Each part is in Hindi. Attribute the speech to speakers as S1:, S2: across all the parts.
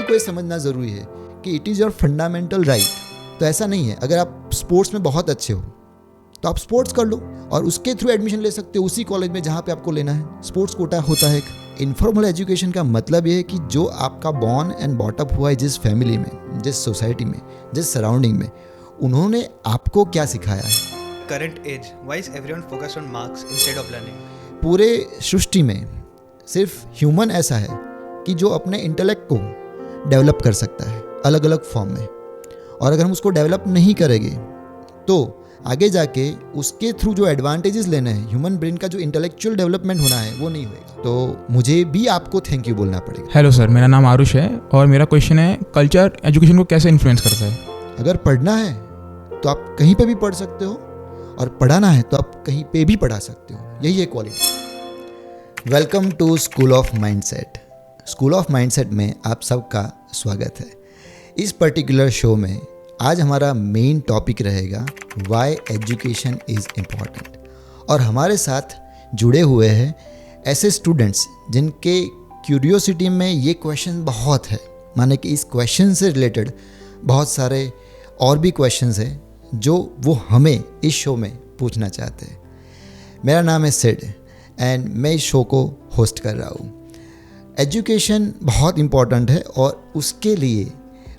S1: लेवल को ये समझना ज़रूरी है कि it is your fundamental right. तो ऐसा नहीं है, अगर आप स्पोर्ट्स में बहुत अच्छे हो तो आप स्पोर्ट्स कर लो और उसके थ्रू एडमिशन ले सकते हो उसी कॉलेज में जहाँ पे आपको लेना है। स्पोर्ट्स कोटा होता है एक। इनफॉर्मल एजुकेशन का मतलब ये है कि जो आपका बॉर्न एंड बॉटअप हुआ है जिस फैमिली में, जिस सोसाइटी में, जिस सराउंडिंग में, उन्होंने आपको क्या सिखाया है।
S2: Current age, why is everyone focused on marks instead of learning?
S1: पूरे सृष्टि में सिर्फ ह्यूमन ऐसा है कि जो अपने इंटेलेक्ट को डेवलप कर सकता है अलग अलग फॉर्म में, और अगर हम उसको डेवलप नहीं करेंगे तो आगे जाके उसके थ्रू जो एडवांटेजेस लेने हैं, ह्यूमन ब्रेन का जो इंटेलेक्चुअल डेवलपमेंट होना है वो नहीं होगा। तो मुझे भी आपको थैंक यू बोलना पड़ेगा।
S3: हेलो सर, मेरा नाम आरुष है और मेरा क्वेश्चन है कल्चर एजुकेशन को कैसे इन्फ्लुएंस करता है।
S1: अगर पढ़ना है तो आप कहीं पे भी पढ़ सकते हो और पढ़ाना है तो आप कहीं पे भी पढ़ा सकते हो, यही है quality. Welcome to School of Mindset. School of Mindset में आप सबका स्वागत है। इस पर्टिकुलर शो में आज हमारा मेन टॉपिक रहेगा व्हाई एजुकेशन इज़ इम्पॉर्टेंट, और हमारे साथ जुड़े हुए हैं ऐसे स्टूडेंट्स जिनके क्यूरियोसिटी में ये क्वेश्चन बहुत है, माने कि इस क्वेश्चन से रिलेटेड बहुत सारे और भी क्वेश्चंस हैं जो वो हमें इस शो में पूछना चाहते हैं। मेरा नाम है सिड एंड मैं इस शो को होस्ट कर रहा हूँ। एजुकेशन बहुत इम्पॉर्टेंट है और उसके लिए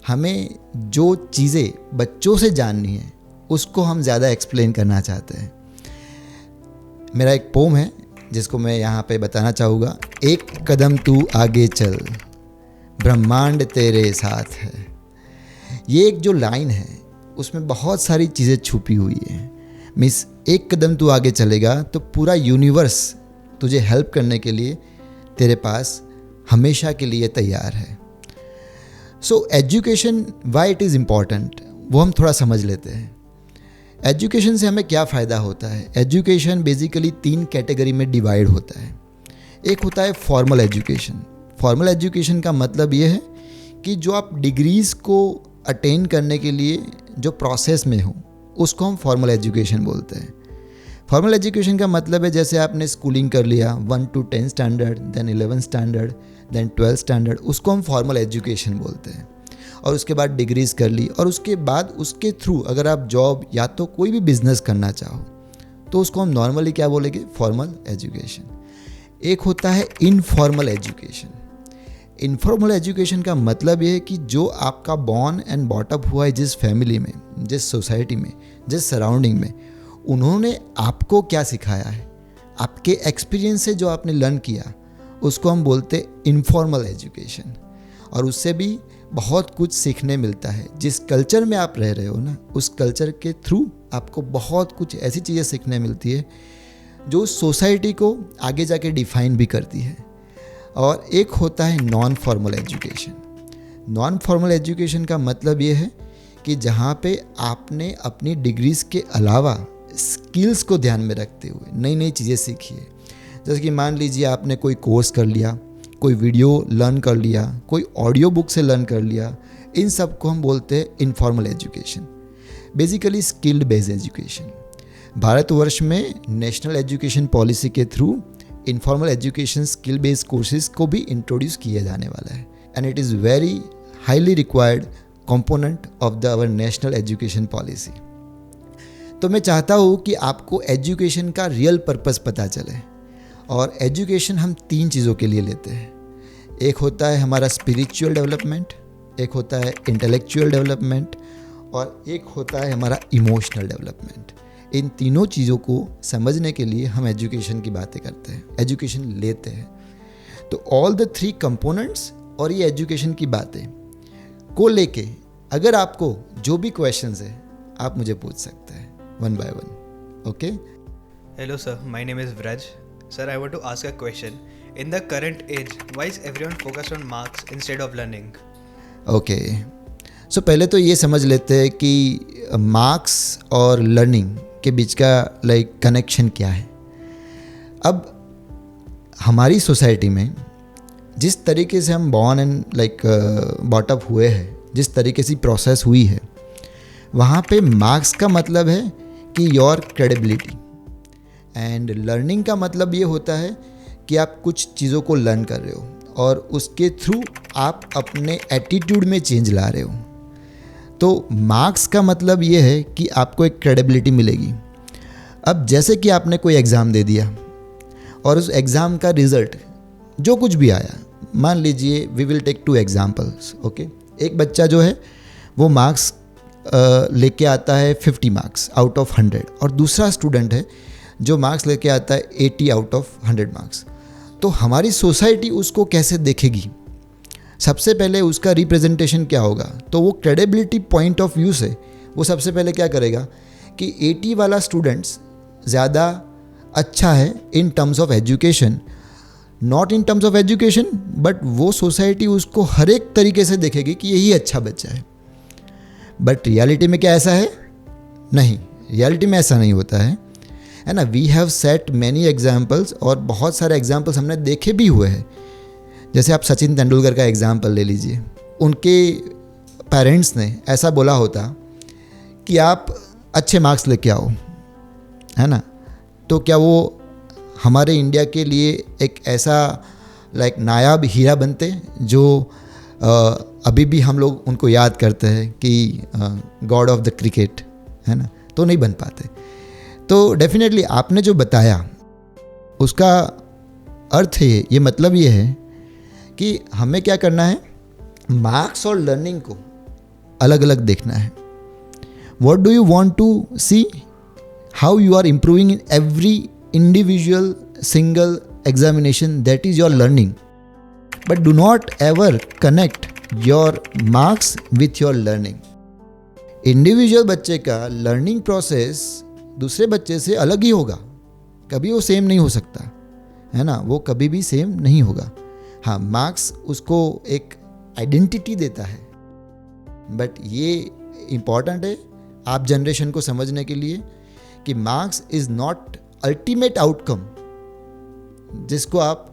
S1: हमें जो चीज़ें बच्चों से जाननी है उसको हम ज़्यादा एक्सप्लेन करना चाहते हैं। मेरा एक पोम है जिसको मैं यहाँ पे बताना चाहूँगा। एक कदम तू आगे चल, ब्रह्मांड तेरे साथ है। ये एक जो लाइन है उसमें बहुत सारी चीज़ें छुपी हुई हैं। मीन्स एक कदम तू आगे चलेगा तो पूरा यूनिवर्स तुझे हेल्प करने के लिए तेरे पास हमेशा के लिए तैयार है। So education why it is important वो हम थोड़ा समझ लेते हैं। एजुकेशन से हमें क्या फ़ायदा होता है। एजुकेशन बेसिकली 3 कैटेगरी में डिवाइड होता है। एक होता है फॉर्मल एजुकेशन। फॉर्मल एजुकेशन का मतलब ये है कि जो आप डिग्रीज़ को अटेन करने के लिए जो प्रोसेस में हो उसको हम फॉर्मल एजुकेशन बोलते हैं। फॉर्मल एजुकेशन का मतलब है जैसे आपने स्कूलिंग कर लिया 1 to 10 standard, then 11 standard, then 12 standard, उसको हम फॉर्मल एजुकेशन बोलते हैं। और उसके बाद डिग्रीज़ कर ली और उसके बाद उसके थ्रू अगर आप जॉब या तो कोई भी बिजनेस करना चाहो तो उसको हम नॉर्मली क्या बोलेंगे, फॉर्मल एजुकेशन। एक होता है इनफॉर्मल एजुकेशन। इनफॉर्मल एजुकेशन का मतलब ये है कि जो आपका बॉर्न एंड बॉटअप हुआ है जिस फैमिली में, जिस सोसाइटी में, जिस सराउंडिंग में, उन्होंने आपको क्या सिखाया है, आपके एक्सपीरियंस से जो आपने लर्न किया उसको हम बोलते हैं इनफॉर्मल एजुकेशन। और उससे भी बहुत कुछ सीखने मिलता है। जिस कल्चर में आप रह रहे हो ना, उस कल्चर के थ्रू आपको बहुत कुछ ऐसी चीज़ें सीखने मिलती है जो सोसाइटी को आगे जाके डिफाइन भी करती है। और एक होता है non formal education. Non formal education का मतलब ये है कि जहाँ पे आपने अपनी डिग्रीज़ के अलावा स्किल्स को ध्यान में रखते हुए नई नई चीज़ें सीखी है। जैसे कि मान लीजिए आपने कोई कोर्स कर लिया, कोई वीडियो लर्न कर लिया, कोई ऑडियो बुक से लर्न कर लिया, इन सब को हम बोलते हैं informal education, basically skilled based education. Bharatvarsh में नेशनल एजुकेशन पॉलिसी के through informal education skill based courses को भी इंट्रोड्यूस किया जाने वाला है and it is very highly required component of the our national education policy. तो मैं चाहता हूँ कि आपको एजुकेशन का रियल पर्पस पता चले। और एजुकेशन हम 3 चीज़ों के लिए लेते हैं। एक होता है हमारा स्पिरिचुअल डेवलपमेंट, एक होता है इंटेलेक्चुअल डेवलपमेंट, और एक होता है हमारा इमोशनल डेवलपमेंट। इन तीनों चीज़ों को समझने के लिए हम एजुकेशन की बातें करते हैं, एजुकेशन लेते हैं। तो ऑल द 3 कंपोनेंट्स और ये एजुकेशन की बातें को लेके अगर आपको जो भी क्वेश्चंस है आप मुझे पूछ सकते हैं one by one. Okay?
S2: Hello sir, my name is Vraj. Sir, I want to ask a question. In the current age, why is everyone focused on marks instead of learning?
S1: Okay. So पहले तो ये समझ लेते हैं कि मार्क्स और लर्निंग के बीच का कनेक्शन क्या है। अब हमारी सोसाइटी में जिस तरीके से हम बॉर्न एंड बॉटअप हुए हैं, जिस तरीके से प्रोसेस हुई है, वहाँ पे मार्क्स का मतलब है कि योर क्रेडिबिलिटी, एंड लर्निंग का मतलब ये होता है कि आप कुछ चीज़ों को लर्न कर रहे हो और उसके थ्रू आप अपने एटीट्यूड में चेंज ला रहे हो। तो मार्क्स का मतलब ये है कि आपको एक क्रेडिबिलिटी मिलेगी। अब जैसे कि आपने कोई एग्ज़ाम दे दिया और उस एग्ज़ाम का रिज़ल्ट जो कुछ भी आया, मान लीजिए we will take 2 examples, okay. एक बच्चा जो है वो मार्क्स लेके आता है 50 मार्क्स आउट ऑफ 100 और दूसरा स्टूडेंट है जो मार्क्स लेके आता है 80 आउट ऑफ 100 मार्क्स। तो हमारी सोसाइटी उसको कैसे देखेगी? सबसे पहले उसका रिप्रेजेंटेशन क्या होगा? तो वो क्रेडिबिलिटी पॉइंट ऑफ व्यू से वो सबसे पहले क्या करेगा कि 80 वाला स्टूडेंट्स ज़्यादा अच्छा है in terms of education, not in terms of education, but वो सोसाइटी उसको हर एक तरीके से देखेगी कि यही अच्छा बच्चा है। बट रियलिटी में क्या ऐसा है? नहीं, रियलिटी में ऐसा नहीं होता है ना। We have set many examples और बहुत सारे एग्जाम्पल्स हमने देखे भी हुए हैं। जैसे आप सचिन तेंदुलकर का एग्जाम्पल ले लीजिए, उनके पेरेंट्स ने ऐसा बोला होता कि आप अच्छे मार्क्स लेके आओ, है ना, तो क्या वो हमारे इंडिया के लिए एक ऐसा नायाब हीरा बनते जो अभी भी हम लोग उनको याद करते हैं कि गॉड ऑफ द क्रिकेट, है ना? तो नहीं बन पाते। तो डेफिनेटली आपने जो बताया उसका अर्थ है, ये मतलब ये है कि हमें क्या करना है, मार्क्स और लर्निंग को अलग अलग देखना है। What do you want to see? How you are improving in every individual single examination, that is your learning. But do not ever connect your marks with your learning. Individual बच्चे का लर्निंग प्रोसेस दूसरे बच्चे से अलग ही होगा, कभी वो सेम नहीं हो सकता, है ना, वो कभी भी सेम नहीं होगा। हाँ, मार्क्स उसको एक आइडेंटिटी देता है, बट ये इम्पॉर्टेंट है आप जनरेशन को समझने के लिए कि marks is not ultimate outcome जिसको आप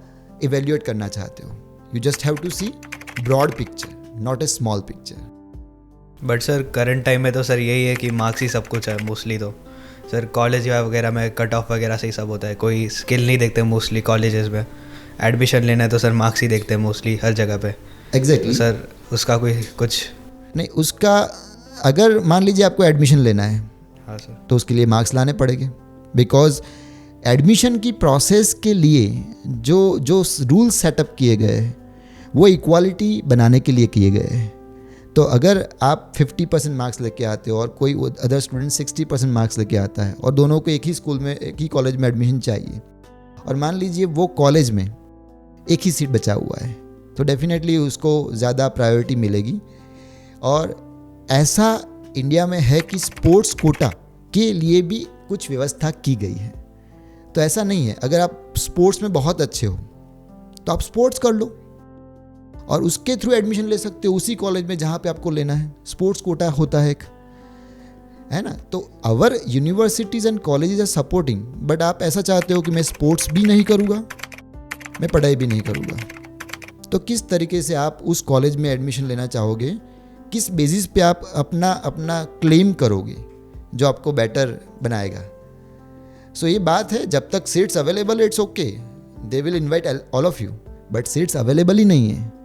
S1: इवेल्युएट करना चाहते हो। You just have to see broad picture, not a small picture.
S2: But sir current time में तो सर यही है कि मार्क्स ही सब कुछ है मोस्टली। तो सर कॉलेज वगैरह में कट ऑफ वगैरह से ही सब होता है, कोई स्किल नहीं देखते मोस्टली कॉलेजेस में। एडमिशन लेना है तो सर मार्क्स ही देखते हैं मोस्टली हर जगह पे।
S1: एग्जैक्टली।
S2: सर उसका कोई कुछ
S1: नहीं, उसका अगर मान लीजिए आपको एडमिशन लेना है,
S2: हाँ सर,
S1: तो उसके लिए मार्क्स लाने पड़ेंगे, बिकॉज एडमिशन की प्रोसेस के लिए जो जो रूल्स सेटअप किए गए हैं वो इक्वालिटी बनाने के लिए किए गए हैं। तो अगर आप 50% मार्क्स लेके आते हो और कोई अदर स्टूडेंट 60% मार्क्स लेके आता है और दोनों को एक ही स्कूल में, एक ही कॉलेज में एडमिशन चाहिए, और मान लीजिए वो कॉलेज में एक ही सीट बचा हुआ है, तो डेफिनेटली उसको ज़्यादा प्रायोरिटी मिलेगी। और ऐसा इंडिया में है कि स्पोर्ट्स कोटा के लिए भी कुछ व्यवस्था की गई है। तो ऐसा नहीं है, अगर आप स्पोर्ट्स में बहुत अच्छे हो तो आप स्पोर्ट्स कर लो और उसके थ्रू एडमिशन ले सकते हो उसी कॉलेज में जहाँ पे आपको लेना है। स्पोर्ट्स कोटा होता है एक, है ना। तो our universities and colleges are supporting, but आप ऐसा चाहते हो कि मैं स्पोर्ट्स भी नहीं करूँगा, मैं पढ़ाई भी नहीं करूँगा, तो किस तरीके से आप उस कॉलेज में एडमिशन लेना चाहोगे, किस बेसिस पे आप अपना क्लेम करोगे जो आपको बेटर बनाएगा। सो ये बात है, जब तक seats available it's okay, they will invite all of you, but seats available ही नहीं है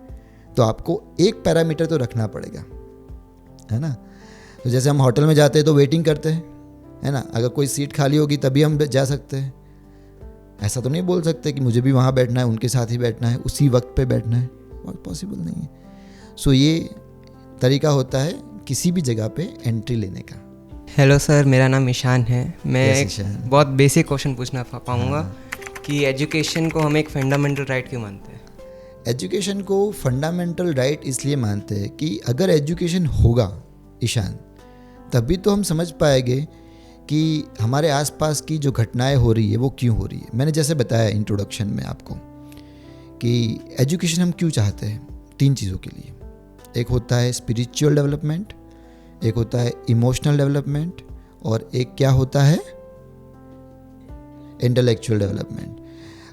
S1: तो आपको एक पैरामीटर तो रखना पड़ेगा, है ना। तो जैसे हम होटल में जाते हैं तो वेटिंग करते हैं, है ना, अगर कोई सीट खाली होगी तभी हम जा सकते हैं। ऐसा तो नहीं बोल सकते कि मुझे भी वहाँ बैठना है, उनके साथ ही बैठना है, उसी वक्त पे बैठना है, और पॉसिबल नहीं है। सो ये तरीका होता है किसी भी जगह पे एंट्री लेने का।
S4: हेलो सर, मेरा नाम ईशान है। मैं
S1: Yes,
S4: एक
S1: ईशान।
S4: बहुत बेसिक क्वेश्चन पूछना पाऊँगा कि एजुकेशन को हम एक फंडामेंटल राइट क्यों मानते हैं?
S1: एजुकेशन को फंडामेंटल राइट इसलिए मानते हैं कि अगर एजुकेशन होगा ईशान, तभी तो हम समझ पाएंगे कि हमारे आसपास की जो घटनाएं हो रही है वो क्यों हो रही है। मैंने जैसे बताया इंट्रोडक्शन में आपको कि एजुकेशन हम क्यों चाहते हैं, 3 चीज़ों के लिए। एक होता है स्पिरिचुअल डेवलपमेंट, एक होता है इमोशनल डेवलपमेंट, और एक क्या होता है, इंटेलेक्चुअल डेवलपमेंट।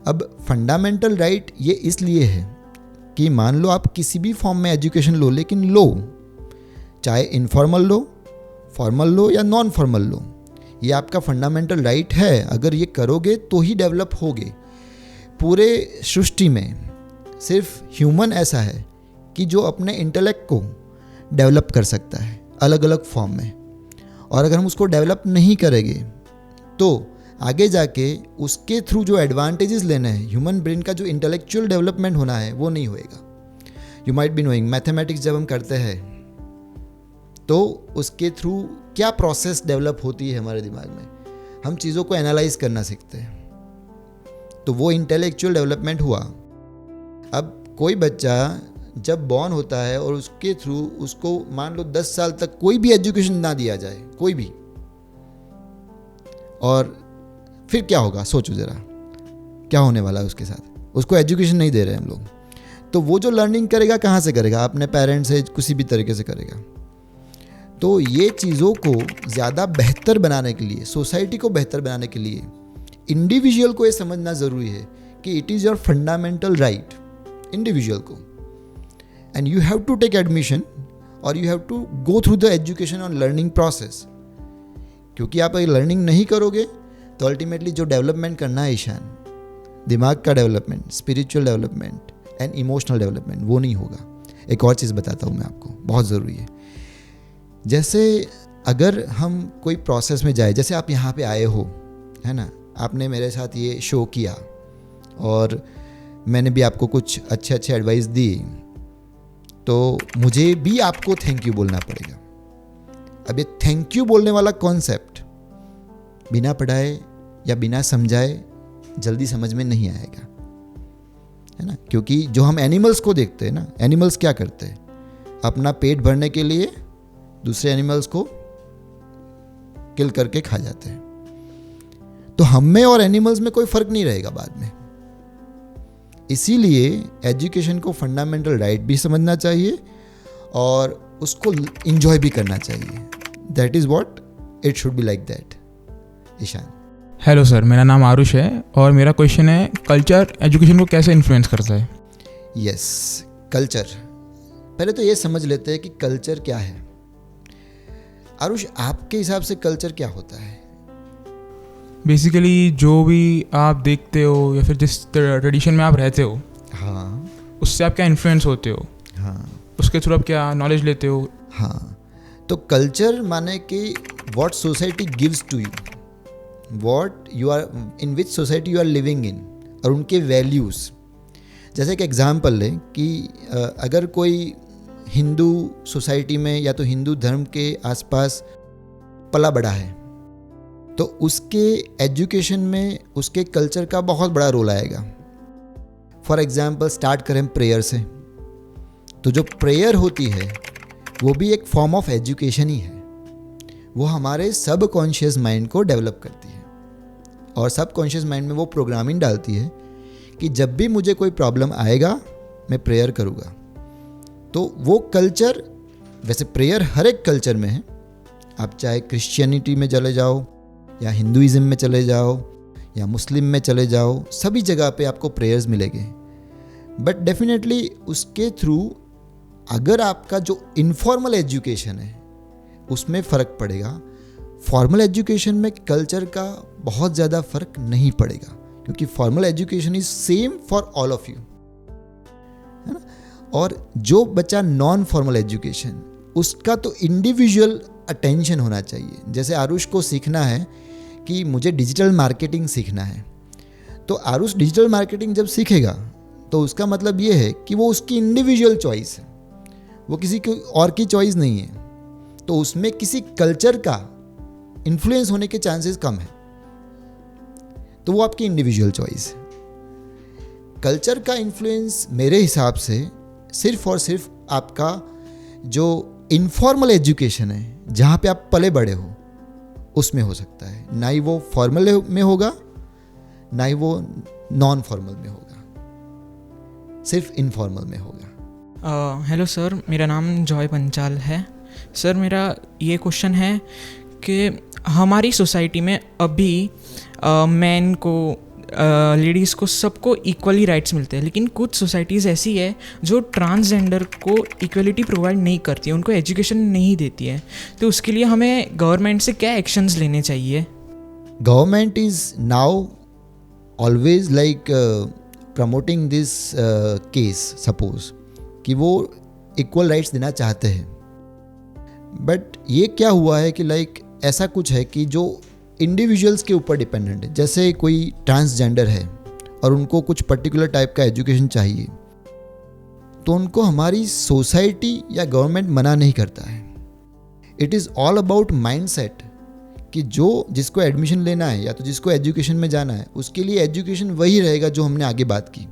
S1: अब फंडामेंटल राइट ये इसलिए है कि मान लो आप किसी भी फॉर्म में एजुकेशन लो, लेकिन लो, चाहे इनफॉर्मल लो, फॉर्मल लो या नॉन फॉर्मल लो, ये आपका फंडामेंटल राइट है। अगर ये करोगे तो ही डेवलप होगे। पूरे सृष्टि में सिर्फ ह्यूमन ऐसा है कि जो अपने इंटेलेक्ट को डेवलप कर सकता है अलग अलग फॉर्म में, और अगर हम उसको डेवलप नहीं करेंगे तो आगे जाके उसके थ्रू जो एडवांटेजेस लेने हैं, ह्यूमन ब्रेन का जो इंटेलेक्चुअल डेवलपमेंट होना है वो नहीं होएगा। You might be knowing, mathematics जब हम करते हैं तो उसके थ्रू क्या प्रोसेस डेवलप होती है हमारे दिमाग में, हम चीज़ों को एनालाइज करना सीखते हैं, तो वो इंटेलेक्चुअल डेवलपमेंट हुआ। अब कोई बच्चा जब बॉर्न होता है और उसके थ्रू उसको मान लो 10 साल तक कोई भी एजुकेशन ना दिया जाए, कोई भी, और फिर क्या होगा सोचो ज़रा, क्या होने वाला है उसके साथ। उसको एजुकेशन नहीं दे रहे हम लोग, तो वो जो लर्निंग करेगा कहाँ से करेगा? अपने पेरेंट्स से किसी भी तरीके से करेगा। तो ये चीज़ों को ज़्यादा बेहतर बनाने के लिए, सोसाइटी को बेहतर बनाने के लिए इंडिविजुअल को ये समझना ज़रूरी है कि it is your fundamental right, individual को, and you have to take admission और you have to go through the education और लर्निंग प्रोसेस। क्योंकि आप अगर लर्निंग नहीं करोगे तो अल्टीमेटली जो डेवलपमेंट करना है ईशान, दिमाग का development, spiritual development and emotional development, वो नहीं होगा। एक और चीज़ बताता हूँ मैं आपको, बहुत ज़रूरी है। जैसे अगर हम कोई प्रोसेस में जाए, जैसे आप यहाँ पे आए हो, है ना, आपने मेरे साथ ये शो किया और मैंने भी आपको कुछ अच्छे अच्छे एडवाइस दी, तो मुझे भी आपको थैंक यू बोलना पड़ेगा। अब ये थैंक यू बोलने वाला कॉन्सेप्ट बिना पढ़ाए या बिना समझाए जल्दी समझ में नहीं आएगा, है ना। क्योंकि जो हम एनिमल्स को देखते हैं ना, एनिमल्स क्या करते हैं, अपना पेट भरने के लिए दूसरे एनिमल्स को किल करके खा जाते हैं। तो हम में और एनिमल्स में कोई फर्क नहीं रहेगा बाद में। इसीलिए एजुकेशन को फंडामेंटल राइट भी समझना चाहिए और उसको इंजॉय भी करना चाहिए। That is what it should be like that. Ishaan.
S3: Hello sir, मेरा नाम आरुष है और मेरा क्वेश्चन है, कल्चर एजुकेशन को कैसे इन्फ्लुएंस करता है?
S1: Yes, culture. पहले तो ये समझ लेते हैं कि कल्चर क्या है। आरुष, आपके हिसाब से कल्चर क्या होता है?
S3: बेसिकली जो भी आप देखते हो या फिर जिस ट्रेडिशन में आप रहते हो,
S1: हाँ,
S3: उससे आप क्या इन्फ्लुएंस होते हो,
S1: हाँ,
S3: उसके थ्रू आप क्या नॉलेज लेते हो?
S1: हाँ। तो कल्चर माने कि what society gives to you, what you are, in which society you are living in, और उनके वैल्यूज़। जैसे एक एग्जांपल लें कि अगर कोई हिंदू सोसाइटी में या तो हिंदू धर्म के आसपास पला बड़ा है, तो उसके एजुकेशन में उसके कल्चर का बहुत बड़ा रोल आएगा। फॉर एग्जांपल स्टार्ट करें प्रेयर से, तो जो प्रेयर होती है वो भी एक फॉर्म ऑफ एजुकेशन ही है। वो हमारे सब कॉन्शियस माइंड को डेवलप करती है और सब कॉन्शियस माइंड में वो प्रोग्रामिंग डालती है कि जब भी मुझे कोई प्रॉब्लम आएगा मैं प्रेयर करूँगा। तो वो कल्चर, वैसे प्रेयर हर एक कल्चर में है, आप चाहे क्रिश्चियनिटी में चले जाओ या हिंदुइज़्म में चले जाओ या मुस्लिम में चले जाओ, सभी जगह पे आपको प्रेयर्स मिलेंगे। बट डेफिनेटली उसके थ्रू अगर आपका जो इनफॉर्मल एजुकेशन है उसमें फ़र्क पड़ेगा। फॉर्मल एजुकेशन में कल्चर का बहुत ज़्यादा फ़र्क नहीं पड़ेगा, क्योंकि formal education is same for all of you, है ना। और जो बच्चा नॉन फॉर्मल एजुकेशन, उसका तो इंडिविजुअल अटेंशन होना चाहिए। जैसे आरुष को सीखना है कि मुझे डिजिटल मार्केटिंग सीखना है, तो आरुष डिजिटल मार्केटिंग जब सीखेगा तो उसका मतलब ये है कि वो उसकी इंडिविजुअल चॉइस है, वो किसी की और की चॉइस नहीं है। तो उसमें किसी कल्चर का इन्फ्लुएंस होने के चांसेस कम है, तो वो आपकी इंडिविजुअल चॉइस है। कल्चर का इन्फ्लुएंस मेरे हिसाब से सिर्फ और सिर्फ आपका जो इनफॉर्मल एजुकेशन है, जहाँ पे आप पले बड़े हो, उसमें हो सकता है। ना ही वो फॉर्मल में होगा, ना ही वो नॉन फॉर्मल में होगा, सिर्फ इनफॉर्मल में होगा।
S5: हेलो सर, मेरा नाम जॉय पंचाल है। सर, मेरा ये क्वेश्चन है कि हमारी सोसाइटी में अभी मैन को, लेडीज़ को, सबको इक्वली राइट्स मिलते हैं, लेकिन कुछ सोसाइटीज़ ऐसी है जो ट्रांसजेंडर को इक्वलिटी प्रोवाइड नहीं करती है, उनको एजुकेशन नहीं देती है। तो उसके लिए हमें गवर्नमेंट से क्या एक्शंस लेने चाहिए?
S1: Government is now always like promoting this case, suppose कि वो इक्वल राइट्स देना चाहते हैं, बट ये क्या हुआ है कि लाइक ऐसा कुछ है कि जो इंडिविजुअल्स के ऊपर डिपेंडेंट है. जैसे कोई ट्रांसजेंडर है और उनको कुछ पर्टिकुलर टाइप का एजुकेशन चाहिए, तो उनको हमारी सोसाइटी या गवर्नमेंट मना नहीं करता है. It is all about mindset कि जो जिसको एडमिशन लेना है या तो जिसको एजुकेशन में जाना है, उसके लिए एजुकेशन वही रहेगा जो हमने आगे बात की,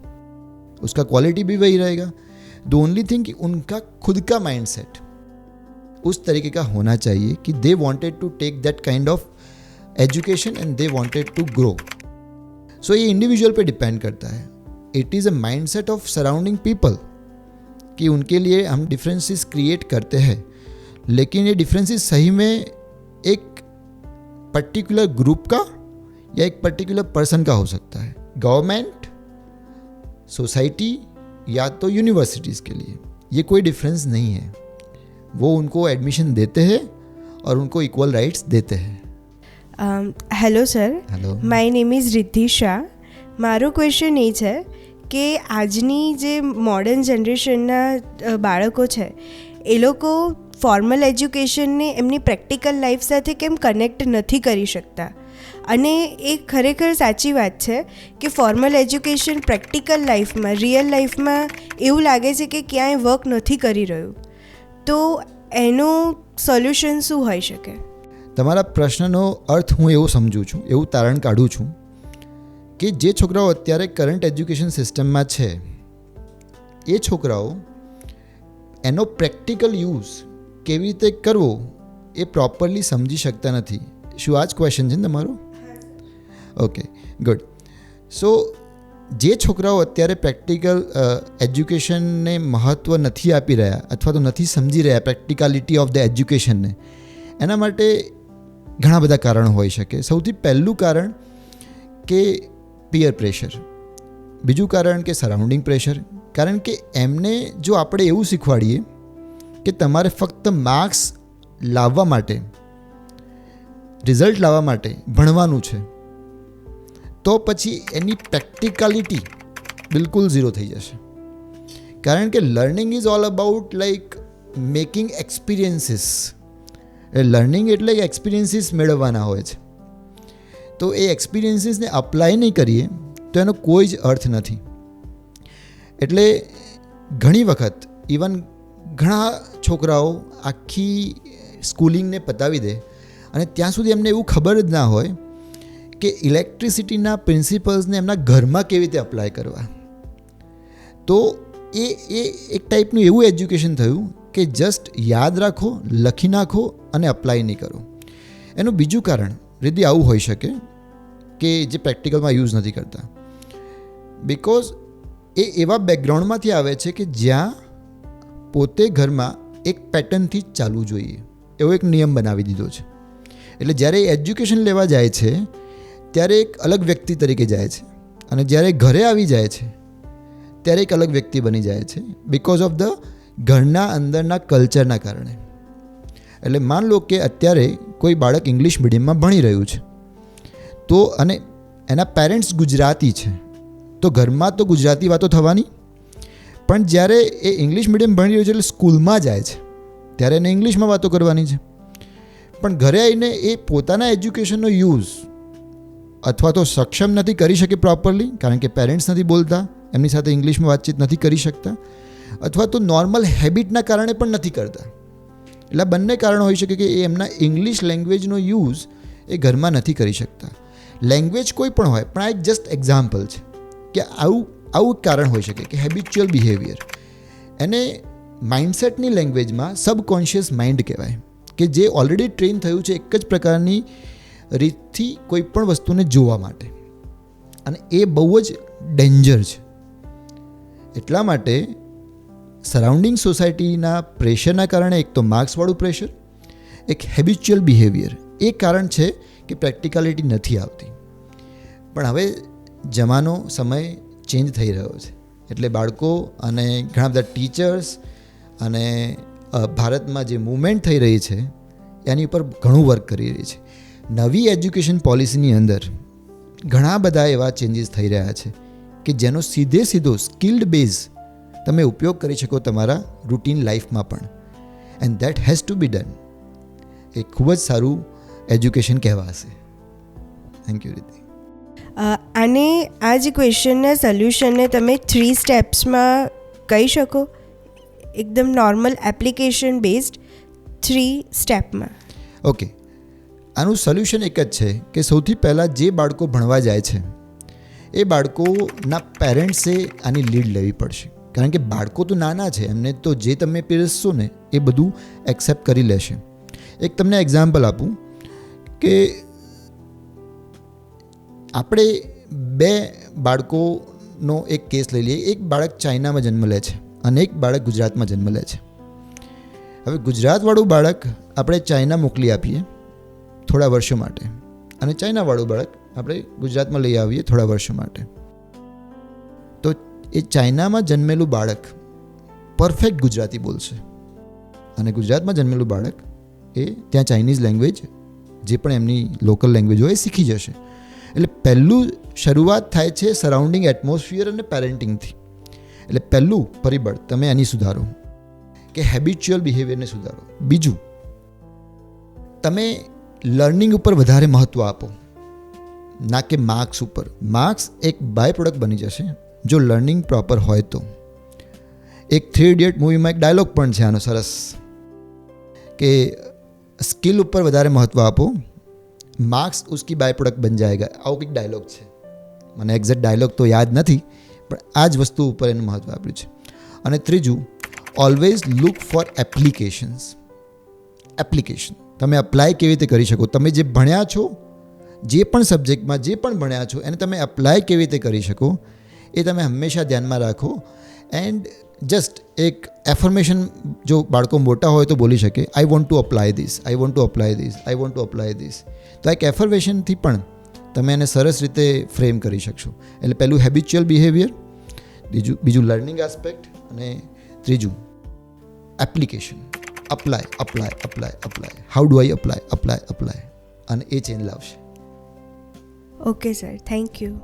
S1: उसका क्वालिटी भी वही रहेगा. द ओनली थिंग कि उनका खुद का माइंडसेट उस तरीके का होना चाहिए कि they wanted to take that kind of education and they wanted to grow. So ये इंडिविजुअल पे डिपेंड करता है. It is a mindset of surrounding people कि उनके लिए हम डिफरेंसेस क्रिएट करते हैं, लेकिन ये डिफरेंसेस सही में एक पर्टिकुलर ग्रुप का या एक पर्टिकुलर पर्सन का हो सकता है. गवर्नमेंट, सोसाइटी या तो यूनिवर्सिटीज़ के लिए ये कोई डिफरेंस नहीं है. वो उनको एडमिशन देते हैं और उनको इक्वल राइट्स देते हैं.
S6: Hello sir,
S1: hello.
S6: My name is Riddhi Shah. મારો ક્વેશ્ચન એ છે કે આજની જે મોડર્ન જનરેશનના બાળકો છે એ લોકો ફોર્મલ એજ્યુકેશનને એમની પ્રેક્ટિકલ લાઈફ સાથે કેમ કનેક્ટ નથી કરી શકતા? અને એ ખરેખર સાચી વાત છે કે ફોર્મલ એજ્યુકેશન પ્રેક્ટિકલ લાઈફમાં, રિયલ લાઈફમાં એવું લાગે છે કે ક્યાંય વર્ક નથી કરી રહ્યું. તો એનું સોલ્યુશન શું હોઈ શકે?
S1: તમારા પ્રશ્નનો અર્થ હું એવો સમજું છું, એવું તારણ કાઢું છું કે જે છોકરાઓ અત્યારે કરંટ એજ્યુકેશન સિસ્ટમમાં છે એ છોકરાઓ એનો પ્રેક્ટિકલ યુઝ કેવી રીતે કરવો એ પ્રોપરલી સમજી શકતા નથી. શું આ જ ક્વેશ્ચન છે ને તમારો? Okay, good. સો જે છોકરાઓ અત્યારે પ્રેક્ટિકલ એજ્યુકેશનને મહત્ત્વ નથી આપી રહ્યા અથવા તો નથી સમજી રહ્યા પ્રેક્ટિકાલિટી ઓફ ધ એજ્યુકેશનને, એના માટે ઘણા બધા કારણો હોઈ શકે. સૌથી પહેલું કારણ કે પિયર પ્રેશર, બીજું કારણ કે સરાઉન્ડિંગ પ્રેશર. કારણ કે એમને જો આપણે એવું શીખવાડીએ કે તમારે ફક્ત માર્ક્સ લાવવા માટે, રિઝલ્ટ લાવવા માટે ભણવાનું છે, તો પછી એની પ્રેક્ટિકાલિટી બિલકુલ ઝીરો થઈ જશે. કારણ કે learning is all about like making experiences. Learning એટલે એક્સપિરિયન્સીસ મેળવવાના હોય છે. તો એ એક્સપિરિયન્સીસને અપ્લાય નહીં કરીએ તો એનો કોઈ જ અર્થ નથી. એટલે ઘણી વખત ઇવન ઘણા છોકરાઓ આખી સ્કૂલિંગને પતાવી દે અને ત્યાં સુધી એમને એવું ખબર જ ના હોય કે ઇલેક્ટ્રિસિટીના પ્રિન્સિપલ્સને એમના ઘરમાં કેવી રીતે અપ્લાય કરવા. તો એ એક ટાઈપનું એવું એજ્યુકેશન થયું કે જસ્ટ યાદ રાખો, લખી નાખો અને અપ્લાય નહીં કરો. એનું બીજું કારણ રીતિ આવું હોઈ શકે કે જે પ્રેક્ટિકલમાં યુઝ નથી કરતા, બિકોઝ એ એવા બેકગ્રાઉન્ડમાંથી આવે છે કે જ્યાં પોતે ઘરમાં એક પેટર્નથી જ ચાલવું જોઈએ એવો એક નિયમ બનાવી દીધો છે. એટલે જ્યારે એ એજ્યુકેશન લેવા જાય છે ત્યારે એક અલગ વ્યક્તિ તરીકે જાય છે અને જ્યારે ઘરે આવી જાય છે ત્યારે એક અલગ વ્યક્તિ બની જાય છે બિકોઝ ઓફ ધ ઘરના અંદરના કલ્ચરના કારણે. એટલે માન લો કે અત્યારે કોઈ બાળક ઇંગ્લિશ મીડિયમમાં ભણી રહ્યું છે તો અને એના પેરેન્ટ્સ ગુજરાતી છે, તો ઘરમાં તો ગુજરાતી વાતો થવાની, પણ જ્યારે એ ઇંગ્લિશ મીડિયમ ભણી રહ્યું છે એટલે સ્કૂલમાં જાય છે ત્યારે એને ઇંગ્લિશમાં વાતો કરવાની છે. પણ ઘરે આવીને એ પોતાના એજ્યુકેશનનો યુઝ અથવા તો સક્ષમ નથી કરી શકે પ્રોપરલી, કારણ કે પેરેન્ટ્સ નથી બોલતા, એમની સાથે ઇંગ્લિશમાં વાતચીત નથી કરી શકતા, અથવા તો નોર્મલ હેબિટના કારણે પણ નથી કરતા. એટલે બંને કારણ હોઈ શકે કે એ એમના ઇંગ્લિશ લેંગ્વેજનો યુઝ એ ઘરમાં નથી કરી શકતા. લેંગ્વેજ કોઈ પણ હોય, પણ આ એક જસ્ટ એક્ઝામ્પલ છે કે આવું કારણ હોઈ શકે કે હેબિચ્યુઅલ બિહેવિયર. એને માઇન્ડસેટની લેંગ્વેજમાં સબકોન્શિયસ માઇન્ડ કહેવાય, કે જે ઓલરેડી ટ્રેન થયું છે એક જ પ્રકારની રીતથી કોઈ પણ વસ્તુને જોવા માટે, અને એ બહુ જ ડેન્જર છે. એટલા માટે સરાઉન્ડિંગ સોસાયટીના પ્રેશરના કારણે એક તો માર્ક્સવાળું પ્રેશર, એક હેબિચ્યુઅલ બિહેવિયર, એ કારણ છે કે પ્રેક્ટિકાલિટી નથી આવતી. પણ હવે જમાનો, સમય ચેન્જ થઈ રહ્યો છે, એટલે બાળકો અને ઘણા બધા ટીચર્સ અને ભારતમાં જે મૂવમેન્ટ થઈ રહી છે એની ઉપર ઘણું વર્ક કરી રહી છે. નવી એજ્યુકેશન પોલિસીની અંદર ઘણા બધા એવા ચેન્જીસ થઈ રહ્યા છે કે જેનો સીધો સ્કિલ્ડ બેઝ તમે ઉપયોગ કરી શકો તમારા રૂટીન લાઈફમાં પણ, and that has to be done. એ ખૂબ જ સારું એજ્યુકેશન કહેવાશે. થેન્ક યુ રીતિ.
S6: આને આ જ ક્વેશ્ચનના સોલ્યુશનને તમે 3 સ્ટેપ્સમાં કહી શકો, એકદમ નોર્મલ એપ્લિકેશન બેઝડ 3 સ્ટેપમાં.
S1: ઓકે, આનું સોલ્યુશન એક જ છે કે સૌથી પહેલાં જે બાળકો ભણવા જાય છે એ બાળકોના પેરેન્ટ્સે આની લીડ લેવી પડશે. કારણ કે બાળકો તો નાના છે, એમને તો જે તમે પીરસશો ને એ બધું એક્સેપ્ટ કરી લેશે. એક તમને એક્ઝામ્પલ આપું કે આપણે 2 બાળકોનો એક કેસ લઈ લઈએ. એક બાળક ચાઇનામાં જન્મ લે છે અને એક બાળક ગુજરાતમાં જન્મ લે છે. હવે ગુજરાતવાળું બાળક આપણે ચાઇના મોકલી આપીએ થોડા વર્ષો માટે, અને ચાઇનાવાળું બાળક આપણે ગુજરાતમાં લઈ આવીએ થોડા વર્ષો માટે. તો એ ચાઇનામાં જન્મેલું બાળક પરફેક્ટ ગુજરાતી બોલશે અને ગુજરાતમાં જન્મેલું બાળક એ ત્યાં ચાઇનીઝ લેંગ્વેજ જે પણ એમની લોકલ લેંગ્વેજ હોય એ શીખી જશે. એટલે પહેલું શરૂઆત થાય છે સરાઉન્ડિંગ એટમોસ્ફિયર અને પેરેન્ટિંગથી. એટલે પહેલું પરિબળ તમે એની સુધારો કે હેબિચ્યુઅલ બિહેવિયરને સુધારો. બીજું, તમે લર્નિંગ ઉપર વધારે મહત્ત્વ આપો, ના કે માર્ક્સ ઉપર. માર્ક્સ એક બાય પ્રોડક્ટ બની જશે જો લર્નિંગ પ્રોપર હોય તો. એક 3 ઇડિયટ મૂવીમાં એક ડાયલોગ પણ છે આનો સરસ કે સ્કિલ ઉપર વધારે મહત્ત્વ આપો, માર્ક્સ ઉસકી બાય પ્રોડક્ટ બન જાયગા. આવો કંઈક ડાયલોગ છે, મને એક્ઝેક્ટ ડાયલોગ તો યાદ નથી, પણ આ જ વસ્તુ ઉપર એનું મહત્ત્વ આપ્યું છે. અને ત્રીજું, always look four applications. Application તમે અપ્લાય કેવી રીતે કરી શકો, તમે જે ભણ્યા છો, જે પણ સબ્જેક્ટમાં જે પણ ભણ્યા છો એને તમે અપ્લાય કેવી રીતે કરી શકો એ તમે હંમેશા ધ્યાનમાં રાખો. એન્ડ જસ્ટ એક એફર્મેશન જો બાળકો મોટા હોય તો બોલી શકે, I want to apply this, I want to apply this, I want to apply this. તો એક એફર્મેશનથી પણ તમે એને સરસ રીતે ફ્રેમ કરી શકશો. એટલે પહેલું હેબિચ્યુઅલ બિહેવિયર, બીજું લર્નિંગ આસ્પેક્ટ, અને ત્રીજું application. Apply apply apply apply. How do I apply apply apply, અને એ ચેન્જ લાવશે.
S6: Okay sir, thank you.